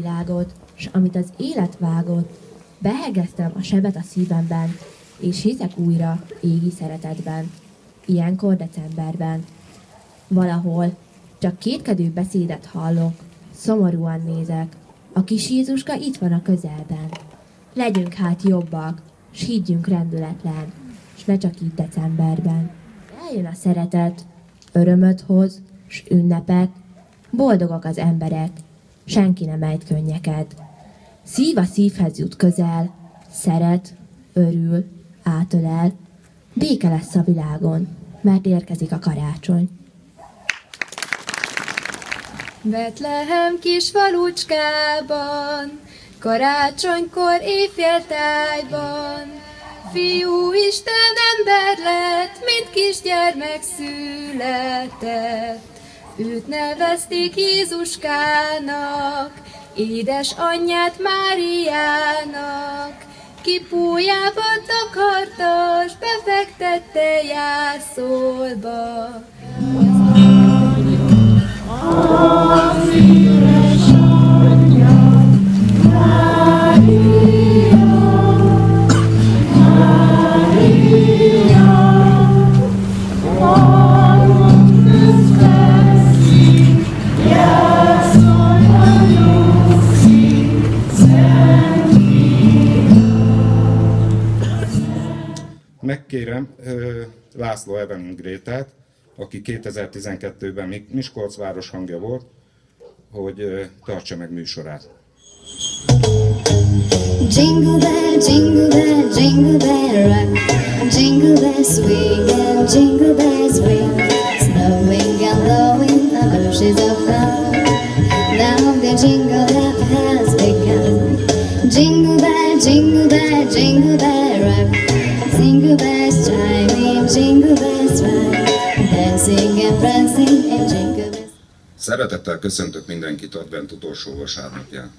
világot, s amit az élet vágott, behegeztem a sebet a szívemben, és hiszek újra égi szeretetben. Ilyenkor decemberben. Valahol csak kétkedő beszédet hallok, szomorúan nézek, a kis Jézuska itt van a közelben. Legyünk hát jobbak, s higgyünk rendületlen, s ne csak így decemberben. Eljön a szeretet, örömöt hoz, s ünnepek, boldogok az emberek, senki nem ejt könnyeket. Szív a szívhez jut közel, szeret, örül, átölel, béke lesz a világon, mert érkezik a karácsony. Betlehem kis falucskában, karácsonykor éjféltájban, Fiú Isten ember lett, mint kisgyermek született. Őt nevezték Jézuskának, édesanyját Máriának, kipújába takarta, s befektette jászolba. Megkérem László Evelyn Grétát, aki 2012-ben Miskolc városhangja volt, hogy tartsa meg műsorát. Jingle bell, jingle bell, jingle bell rock, jingle bells swing and jingle bells ring, snowing and blowing the bushes of flower. Now the jingle hop has begun. Jingle bell, jingle bell, jingle bell rock, jingle bells chiming, jingle bells swing, dancing and prancing and jingle bells. Szeretettel köszöntök mindenkit advent utolsó vasárnapján.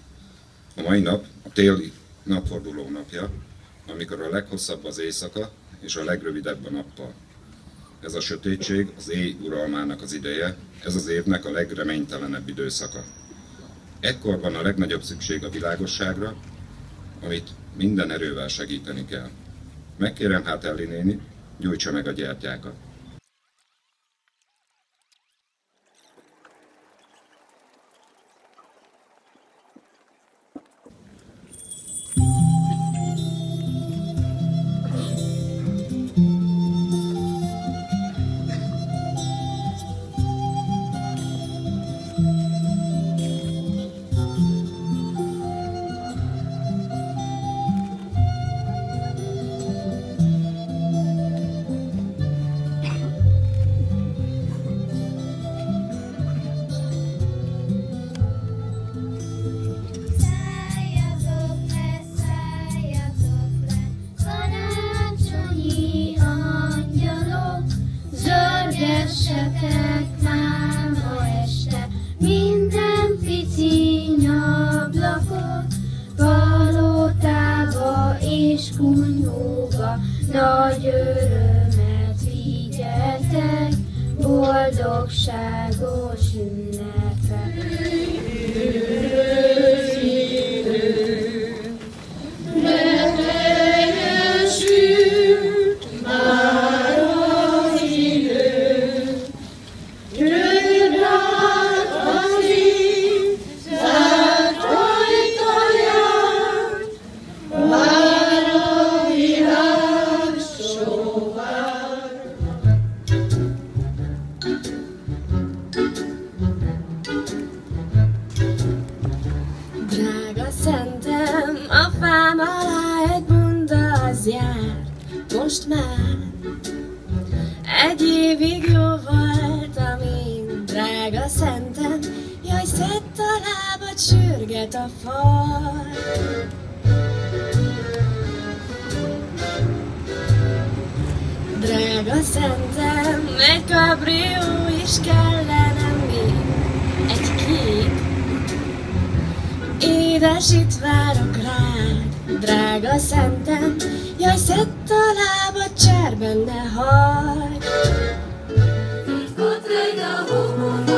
A mai nap a téli napforduló napja, amikor a leghosszabb az éjszaka és a legrövidebb a nappal. Ez a sötétség az éj uralmának az ideje, ez az évnek a legreménytelenebb időszaka. Ekkor van a legnagyobb szükség a világosságra, amit minden erővel segíteni kell. Megkérem hát Elli néni, gyújtsa meg a gyertyákat. Nagy örömet vigyeltek, boldogságos ünnepek. Ne teljesült már az idő, gyönyörű át az év, zárt ajtaján, vár a világ sóvár. Drága szentem, a fám alá egy bunda az jár, most már egy évig jó voltam én. Drága szentem, jaj, szedd a lábad, sürget a fal. Drága szentem, egy kabrió is kellene még, egy kép. Édes, itt várok rád, drága szentem, jaj, szedd a lábad, cserben ne hagyd. Ott regy a homok,